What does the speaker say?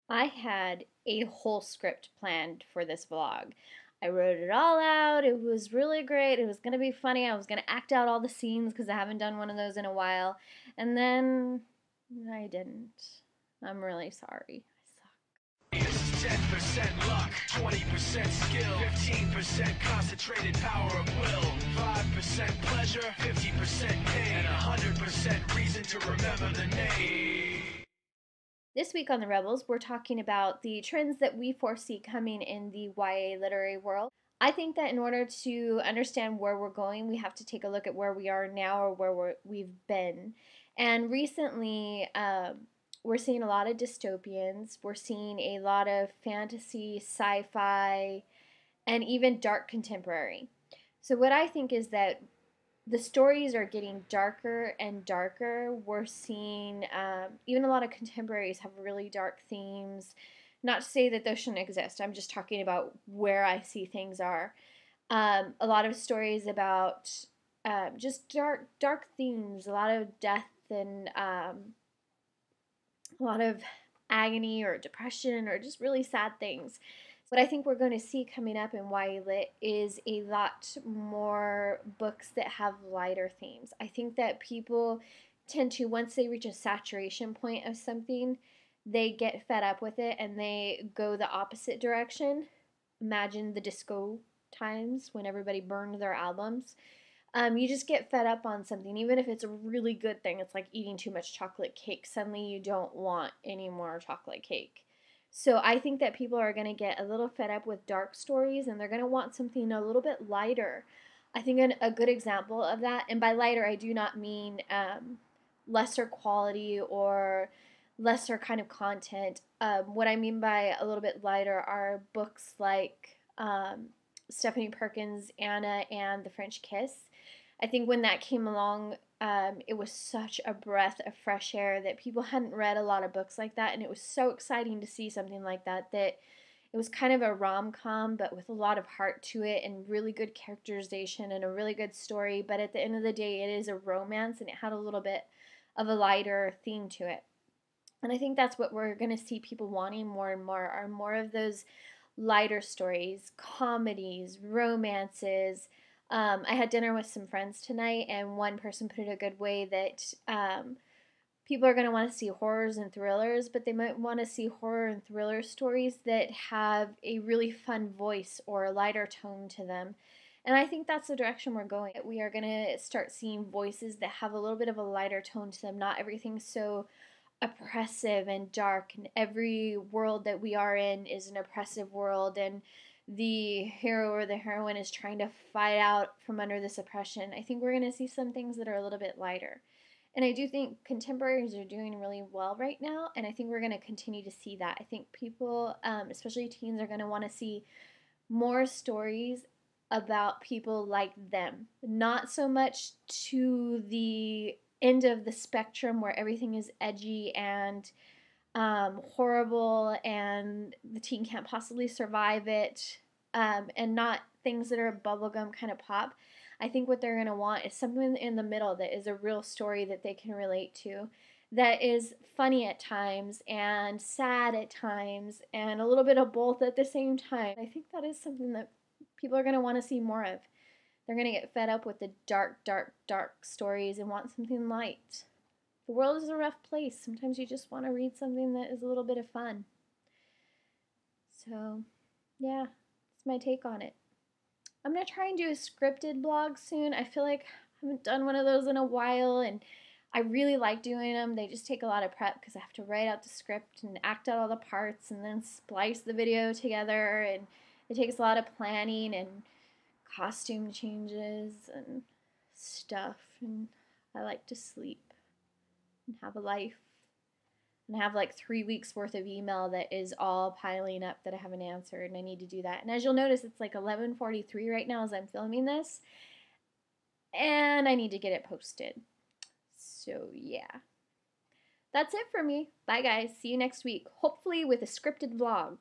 I had a whole script planned for this vlog. I wrote it all out. It was really great. It was going to be funny. I was going to act out all the scenes because I haven't done one of those in a while. And then I didn't. I'm really sorry. I suck. This is 10% luck, 20% skill, 15% concentrated power of will, 5% pleasure, 50% pain, and 100% reason to remember the name. This week on the Rebels, we're talking about the trends that we foresee coming in the YA literary world. I think that in order to understand where we're going, we have to take a look at where we are now or where we've been. And recently, we're seeing a lot of dystopians. We're seeing a lot of fantasy, sci-fi, and even dark contemporary. So what I think is that the stories are getting darker and darker. We're seeing even a lot of contemporaries have really dark themes. Not to say that those shouldn't exist. I'm just talking about where I see things are. A lot of stories about just dark themes. A lot of death and a lot of agony or depression or just really sad things. What I think we're going to see coming up in YA Lit is a lot more books that have lighter themes. I think that people tend to, once they reach a saturation point of something, they get fed up with it and they go the opposite direction. Imagine the disco times when everybody burned their albums. You just get fed up on something, even if it's a really good thing. It's like eating too much chocolate cake. Suddenly you don't want any more chocolate cake. So I think that people are going to get a little fed up with dark stories and they're going to want something a little bit lighter. I think a good example of that, and by lighter I do not mean lesser quality or lesser kind of content. What I mean by a little bit lighter are books like Stephanie Perkins' Anna and the French Kiss. I think when that came along, it was such a breath of fresh air that people hadn't read a lot of books like that, and it was so exciting to see something like that, that it was kind of a rom-com but with a lot of heart to it and really good characterization and a really good story, but at the end of the day it is a romance and it had a little bit of a lighter theme to it. And I think that's what we're going to see people wanting more and more, are more of those lighter stories, comedies, romances. I had dinner with some friends tonight, and one person put it a good way that people are going to want to see horrors and thrillers, but they might want to see horror and thriller stories that have a really fun voice or a lighter tone to them. And I think that's the direction we're going. We are going to start seeing voices that have a little bit of a lighter tone to them, not everything so oppressive and dark, and every world that we are in is an oppressive world, and the hero or the heroine is trying to fight out from under this oppression. I think we're going to see some things that are a little bit lighter. And I do think contemporaries are doing really well right now, and I think we're going to continue to see that. I think people, especially teens, are going to want to see more stories about people like them. Not so much to the end of the spectrum where everything is edgy and horrible and the teen can't possibly survive it, and not things that are bubblegum kind of pop. I think what they're going to want is something in the middle that is a real story that they can relate to, that is funny at times and sad at times and a little bit of both at the same time. I think that is something that people are going to want to see more of. They're going to get fed up with the dark stories and want something light. The world is a rough place. Sometimes you just want to read something that is a little bit of fun. So, yeah, that's my take on it. I'm going to try and do a scripted blog soon. I feel like I haven't done one of those in a while, and I really like doing them. They just take a lot of prep because I have to write out the script and act out all the parts and then splice the video together, and it takes a lot of planning and costume changes and stuff, and I like to sleep and have a life and have like 3 weeks worth of email that is all piling up that I haven't answered, and I need to do that. And as you'll notice, it's like 11:43 right now as I'm filming this, and I need to get it posted. So yeah, that's it for me. Bye guys, see you next week, hopefully with a scripted vlog.